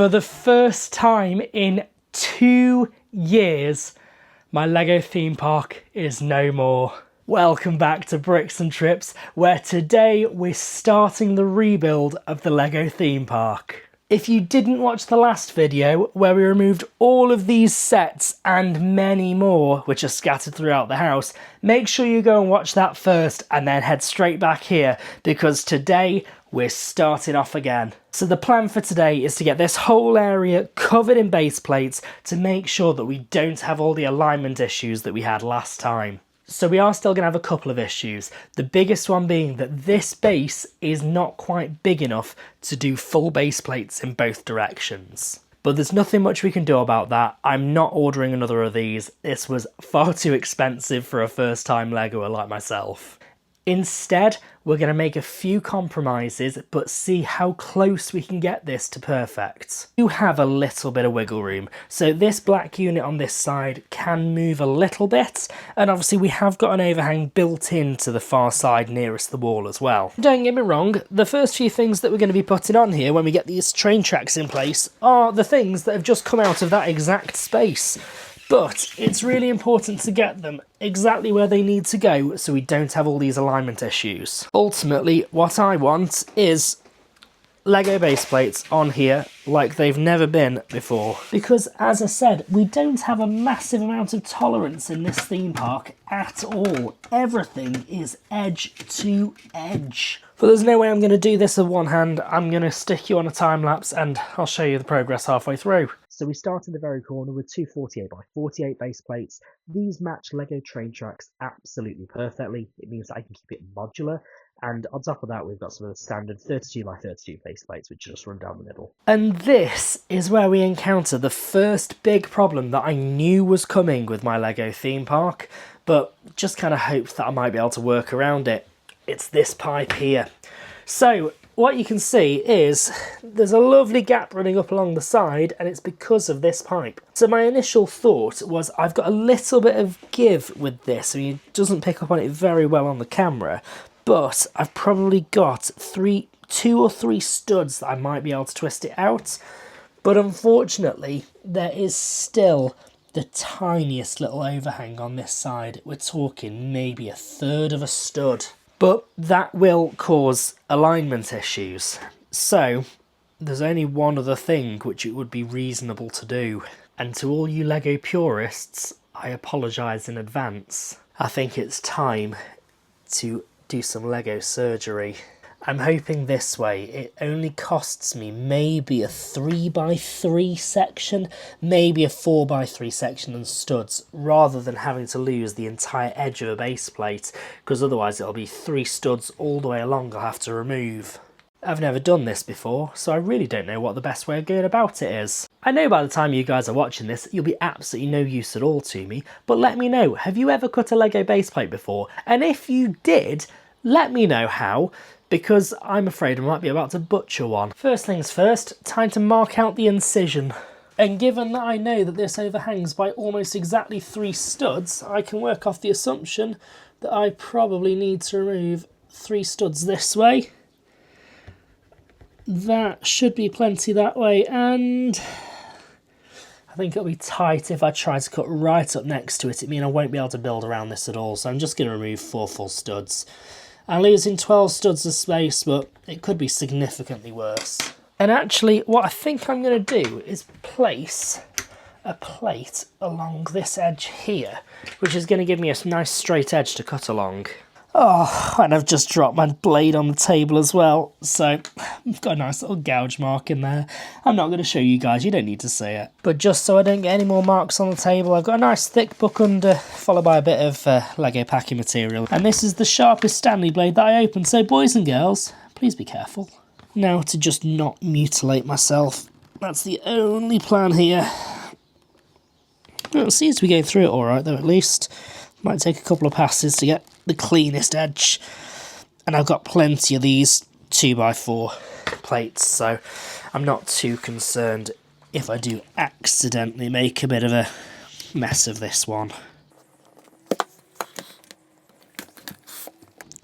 For the first time in 2 years, my LEGO theme park is no more. Welcome back to Bricks and Trips, where today we're starting the rebuild of the LEGO theme park. If you didn't watch the last video, where we removed all of these sets and many more, which are scattered throughout the house, make sure you go and watch that first and then head straight back here, because today we're starting off again. So the plan for today is to get this whole area covered in base plates to make sure that we don't have all the alignment issues that we had last time. So we are still going to have a couple of issues, the biggest one being that this base is not quite big enough to do full base plates in both directions. But there's nothing much we can do about that. I'm not ordering another of these. This was far too expensive for a first time Legoer like myself. Instead, we're going to make a few compromises, but see how close we can get this to perfect. You have a little bit of wiggle room, so this black unit on this side can move a little bit, and obviously we have got an overhang built into the far side nearest the wall as well. Don't get me wrong, the first few things that we're going to be putting on here when we get these train tracks in place are the things that have just come out of that exact space. But it's really important to get them exactly where they need to go so we don't have all these alignment issues. Ultimately, what I want is LEGO base plates on here like they've never been before. Because, as I said, we don't have a massive amount of tolerance in this theme park at all. Everything is edge to edge. But there's no way I'm going to do this with one hand. I'm going to stick you on a time lapse and I'll show you the progress halfway through. So we start in the very corner with two 48 by 48 base plates. These match LEGO train tracks absolutely perfectly. It means that I can keep it modular. And on top of that, we've got some of the standard 32 by 32 base plates, which just run down the middle. And this is where we encounter the first big problem that I knew was coming with my LEGO theme park, but just kind of hoped that I might be able to work around it. It's this pipe here. So what you can see is there's a lovely gap running up along the side, and it's because of this pipe. So my initial thought was I've got a little bit of give with this. I mean, it doesn't pick up on it very well on the camera, but I've probably got two or three studs that I might be able to twist it out. But unfortunately, there is still the tiniest little overhang on this side. We're talking maybe a third of a stud. But that will cause alignment issues. So there's only one other thing which it would be reasonable to do. And to all you LEGO purists, I apologise in advance. I think it's time to do some LEGO surgery. I'm hoping this way it only costs me maybe a 3x3 section, maybe a 4x3 section and studs, rather than having to lose the entire edge of a base plate, because otherwise it'll be 3 studs all the way along I'll have to remove. I've never done this before, so I really don't know what the best way of going about it is. I know by the time you guys are watching this, you'll be absolutely no use at all to me, but let me know, have you ever cut a LEGO base plate before? And if you did, let me know how, because I'm afraid I might be about to butcher one. First things first, time to mark out the incision. And given that I know that this overhangs by almost exactly 3 studs, I can work off the assumption that I probably need to remove 3 studs this way. That should be plenty that way, and I think it'll be tight if I try to cut right up next to it. It means I won't be able to build around this at all, so I'm just going to remove 4 full studs. I'm losing 12 studs of space, but it could be significantly worse. And actually, what I think I'm going to do is place a plate along this edge here, which is going to give me a nice straight edge to cut along. Oh, and I've just dropped my blade on the table as well, so I've got a nice little gouge mark in there. I'm not going to show you guys, you don't need to see it. But just so I don't get any more marks on the table, I've got a nice thick book under, followed by a bit of LEGO packing material. And this is the sharpest Stanley blade that I opened, so boys and girls, please be careful. Now to just not mutilate myself. That's the only plan here. Well, it seems to be going through it alright though, at least. Might take a couple of passes to get the cleanest edge, and I've got plenty of these 2x4 plates, so I'm not too concerned if I do accidentally make a bit of a mess of this one.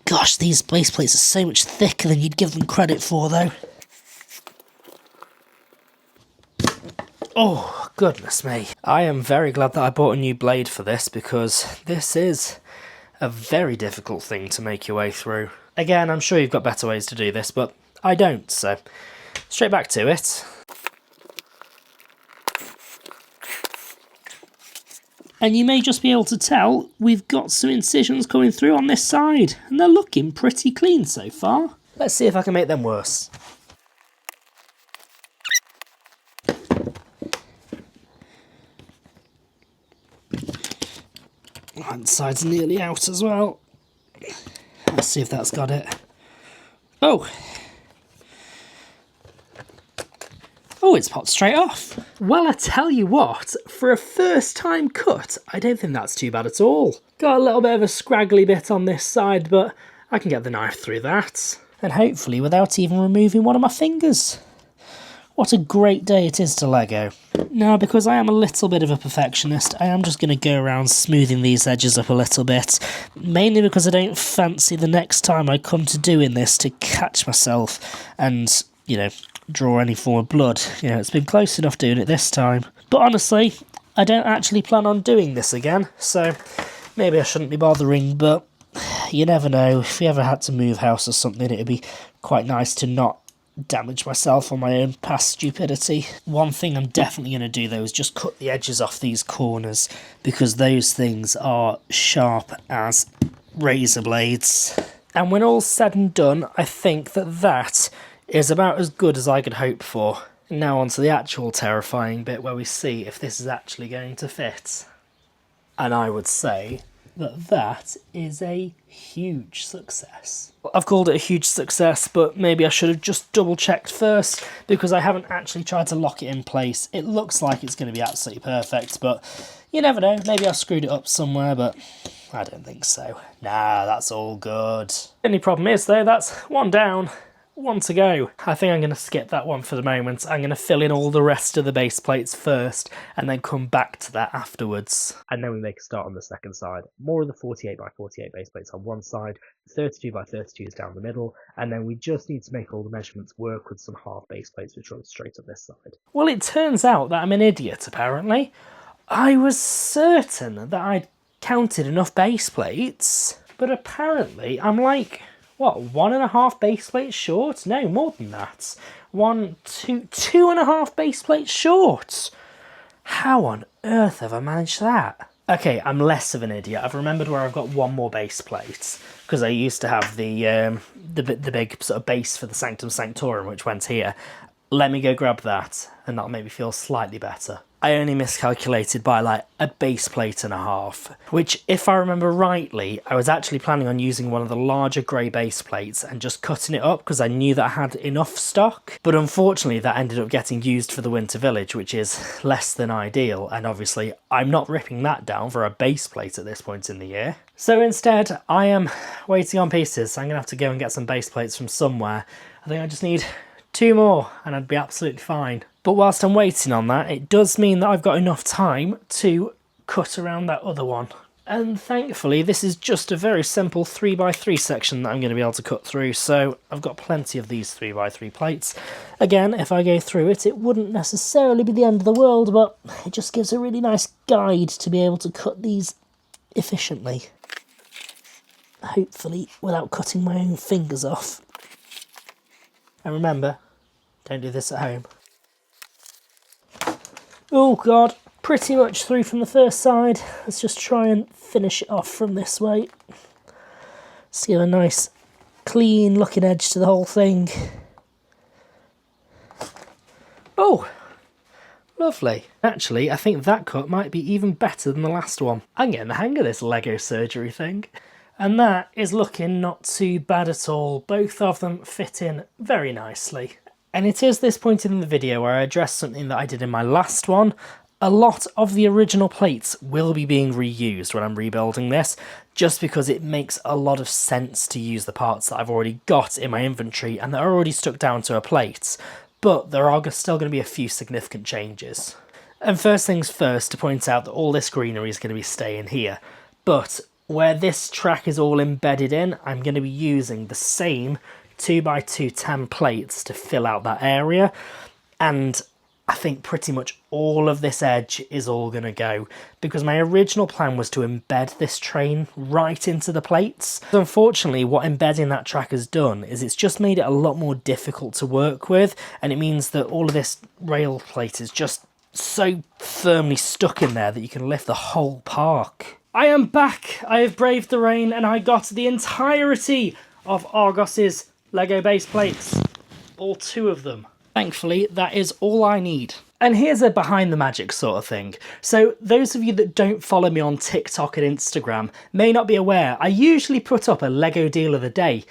Gosh, these base plates are so much thicker than you'd give them credit for though. Oh, goodness me. I am very glad that I bought a new blade for this, because this is a very difficult thing to make your way through. Again, I'm sure you've got better ways to do this, but I don't, so straight back to it. And you may just be able to tell we've got some incisions coming through on this side, and they're looking pretty clean so far. Let's see if I can make them worse. That side's nearly out as well. Let's see if that's got it. Oh! Oh, it's popped straight off. Well, I tell you what, for a first time cut, I don't think that's too bad at all. Got a little bit of a scraggly bit on this side, but I can get the knife through that. And hopefully without even removing one of my fingers. What a great day it is to Lego. Now, because I am a little bit of a perfectionist, I am just going to go around smoothing these edges up a little bit. Mainly because I don't fancy the next time I come to doing this to catch myself and, you know, draw any form of blood. You know, it's been close enough doing it this time. But honestly, I don't actually plan on doing this again, so maybe I shouldn't be bothering, but you never know. If we ever had to move house or something, it'd be quite nice to not damage myself on my own past stupidity. One thing I'm definitely going to do though is just cut the edges off these corners, because those things are sharp as razor blades. And when all's said and done, I think that that is about as good as I could hope for. Now on to the actual terrifying bit where we see if this is actually going to fit. And I would say that that is a huge success. I've called it a huge success, but maybe I should have just double checked first, because I haven't actually tried to lock it in place. It looks like it's going to be absolutely perfect, but you never know. Maybe I've screwed it up somewhere, but I don't think so. Nah, that's all good. Only problem is though, that's one down. One to go. I think I'm going to skip that one for the moment. I'm going to fill in all the rest of the base plates first and then come back to that afterwards. And then we make a start on the second side. More of the 48x48 base plates on one side, 32x32s down the middle, and then we just need to make all the measurements work with some half base plates which run straight up this side. Well, it turns out that I'm an idiot, apparently. I was certain that I'd counted enough base plates, but apparently I'm like, what, 1.5 base plates short? No, more than that. 2.5 base plates short. How on earth have I managed that? Okay, I'm less of an idiot. I've remembered where I've got one more base plate, because I used to have the big sort of base for the Sanctum Sanctorum, which went here. Let me go grab that, and that'll make me feel slightly better. I only miscalculated by like a base plate and a half, which, if I remember rightly, I was actually planning on using one of the larger grey base plates and just cutting it up because I knew that I had enough stock. But unfortunately that ended up getting used for the Winter Village, which is less than ideal, and obviously I'm not ripping that down for a base plate at this point in the year. So instead I am waiting on pieces. I'm going to have to go and get some base plates from somewhere. I think I just need 2 more and I'd be absolutely fine. But whilst I'm waiting on that, it does mean that I've got enough time to cut around that other one. And thankfully this is just a very simple 3x3 section that I'm going to be able to cut through, so I've got plenty of these 3x3 plates. Again, if I go through it, it wouldn't necessarily be the end of the world, but it just gives a really nice guide to be able to cut these efficiently. Hopefully without cutting my own fingers off. And remember, don't do this at home. Oh god, pretty much through from the first side. Let's just try and finish it off from this way. Let's give a nice clean looking edge to the whole thing. Oh, lovely. Actually, I think that cut might be even better than the last one. I'm getting the hang of this Lego surgery thing. And that is looking not too bad at all. Both of them fit in very nicely. And it is this point in the video where I address something that I did in my last one. A lot of the original plates will be being reused when I'm rebuilding this, just because it makes a lot of sense to use the parts that I've already got in my inventory and that are already stuck down to a plate. But there are still going to be a few significant changes. And first things first, to point out that all this greenery is going to be staying here. But where this track is all embedded in, I'm going to be using the same 2x2 10 plates to fill out that area, and I think pretty much all of this edge is all going to go, because my original plan was to embed this train right into the plates. Unfortunately, what embedding that track has done is it's just made it a lot more difficult to work with, and it means that all of this rail plate is just so firmly stuck in there that you can lift the whole park. I am back! I have braved the rain and I got the entirety of Argos's Lego base plates. All 2 of them. Thankfully, that is all I need. And here's a behind the magic sort of thing. So those of you that don't follow me on TikTok and Instagram may not be aware, I usually put up a Lego deal of the day,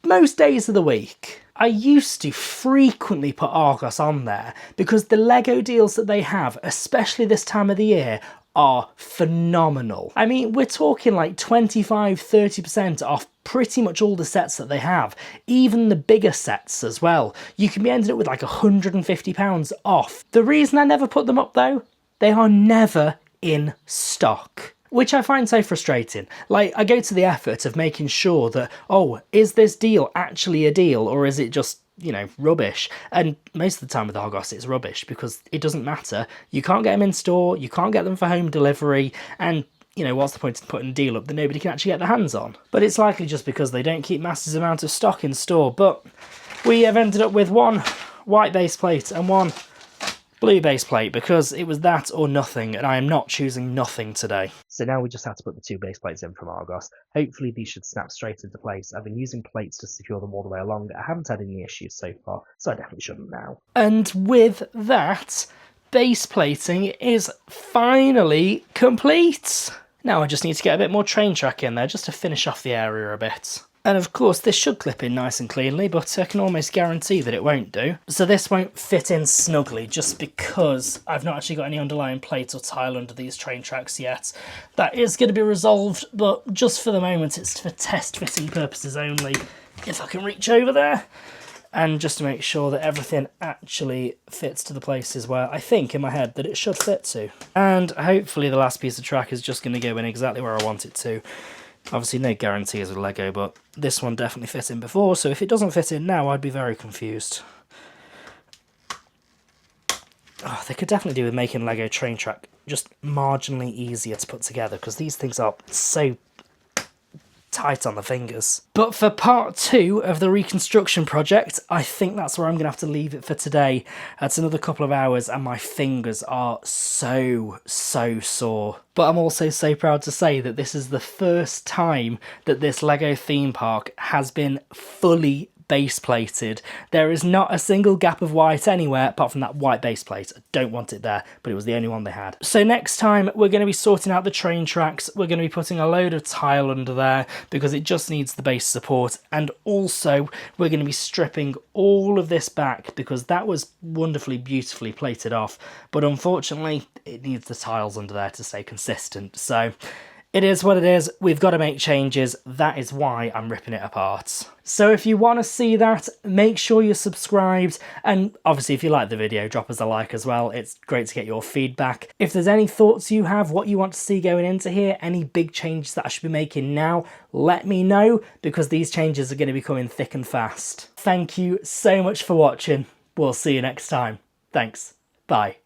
most days of the week. I used to frequently put Argos on there because the Lego deals that they have, especially this time of the year, are phenomenal. I mean, we're talking like 25–30% off pretty much all the sets that they have, even the bigger sets as well. You can be ending up with like £150 off. The reason I never put them up though, they are never in stock, which I find so frustrating. Like, I go to the effort of making sure that, oh, is this deal actually a deal, or is it just, you know, rubbish? And most of the time with Argos it's rubbish because it doesn't matter. You can't get them in store, you can't get them for home delivery, and you know, what's the point in putting a deal up that nobody can actually get their hands on? But it's likely just because they don't keep massive amounts of stock in store. But we have ended up with 1 white base plate and 1 blue base plate because it was that or nothing, and I am not choosing nothing today. So now we just have to put the 2 base plates in from Argos. Hopefully these should snap straight into place. I've been using plates to secure them all the way along. I haven't had any issues so far, so I definitely shouldn't now. And with that, base plating is finally complete. Now I just need to get a bit more train track in there just to finish off the area a bit. And of course this should clip in nice and cleanly, but I can almost guarantee that it won't do. So this won't fit in snugly just because I've not actually got any underlying plate or tile under these train tracks yet. That is going to be resolved, but just for the moment it's for test fitting purposes only. If I can reach over there. And just to make sure that everything actually fits to the places where I think in my head that it should fit to. And hopefully the last piece of track is just going to go in exactly where I want it to. Obviously no guarantees with Lego, but this one definitely fit in before, so if it doesn't fit in now I'd be very confused. Oh, they could definitely do with making Lego train track just marginally easier to put together, because these things are so tight on the fingers. But for part 2 of the reconstruction project, I think that's where I'm going to have to leave it for today. It's another couple of hours and my fingers are so sore. But I'm also so proud to say that this is the first time that this Lego theme park has been fully base plated. There is not a single gap of white anywhere apart from that white base plate. I don't want it there, but it was the only one they had. So next time we're going to be sorting out the train tracks. We're going to be putting a load of tile under there because it just needs the base support, and also we're going to be stripping all of this back because that was wonderfully beautifully plated off, but unfortunately it needs the tiles under there to stay consistent. So it is what it is, we've got to make changes, that is why I'm ripping it apart. So if you want to see that, make sure you're subscribed, and obviously if you like the video, drop us a like as well, it's great to get your feedback. If there's any thoughts you have, what you want to see going into here, any big changes that I should be making now, let me know, because these changes are going to be coming thick and fast. Thank you so much for watching, we'll see you next time. Thanks, bye.